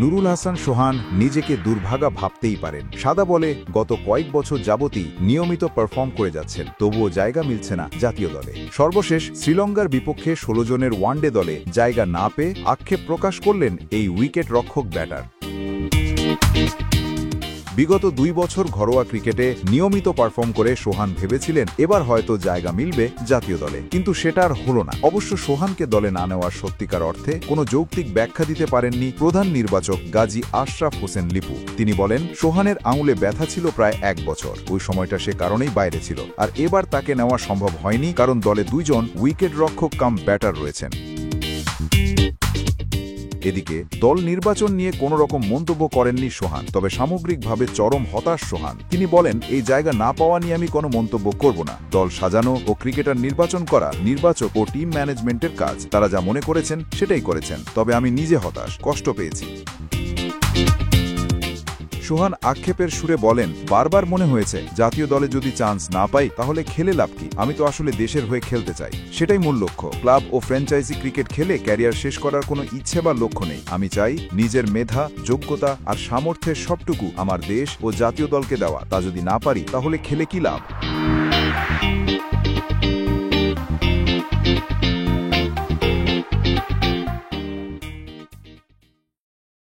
নুরুল হাসান সোহান নিজেকে দুর্ভাগা ভাবতেই পারেন। সাদা বলে গত কয়েক বছর যাবতই নিয়মিত পারফর্ম করে যাচ্ছেন, তবুও জায়গা মিলছে না জাতীয় দলে। সর্বশেষ শ্রীলঙ্কার বিপক্ষে ১৬ জনের ওয়ানডে দলে জায়গা না পেয়ে আক্ষেপ প্রকাশ করলেন এই উইকেট রক্ষক ব্যাটার। বিগত ২ বছর ঘরোয়া ক্রিকেটে নিয়মিত পারফর্ম করে সোহান ভেবেছিলেন এবার হয়তো জায়গা মিলবে জাতীয় দলে, কিন্তু সেটা আর হল না। অবশ্য সোহানকে দলে না নেওয়ার সত্যিকার অর্থে কোনো যৌক্তিক ব্যাখ্যা দিতে পারেননি প্রধান নির্বাচক গাজী আশরাফ হোসেন লিপু। তিনি বলেন, সোহানের আঙুলে ব্যথা ছিল প্রায় ১ বছর, ওই সময়টা সে কারণেই বাইরে ছিল, আর এবার তাকে নেওয়া সম্ভব হয়নি কারণ দলে ২ জন উইকেট রক্ষক কাম ব্যাটার রয়েছেন। এদিকে দল নির্বাচন নিয়ে কোনো রকম মন্তব্য করেননি সোহান, তবে সামগ্রিকভাবে চরম হতাশ সোহান। তিনি বলেন, এই জায়গা না পাওয়া নিয়ে আমি কোনো মন্তব্য করব না। দল সাজানো ও ক্রিকেটার নির্বাচন করা নির্বাচক ও টিম ম্যানেজমেন্টের কাজ। তারা যা মনে করেছেন সেটাই করেছেন, তবে আমি নিজে হতাশ, কষ্ট পেয়েছি। সোহান আক্ষেপের সুরে বলেন, বারবার মনে হয়েছে জাতীয় দলে যদি চান্স না পাই তাহলে খেলে লাভ কি? আমি তো আসলে দেশের হয়ে খেলতে চাই, সেটাই মূল লক্ষ্য। ক্লাব ও ফ্র্যাঞ্চাইজি ক্রিকেট খেলে ক্যারিয়ার শেষ করার কোনো ইচ্ছে বা লক্ষ্য নেই। আমি চাই নিজের মেধা, যোগ্যতা আর সামর্থ্যের সবটুকু আমার দেশ ও জাতীয় দলকে দেওয়া। তা যদি না পারি তাহলে খেলে কি লাভ?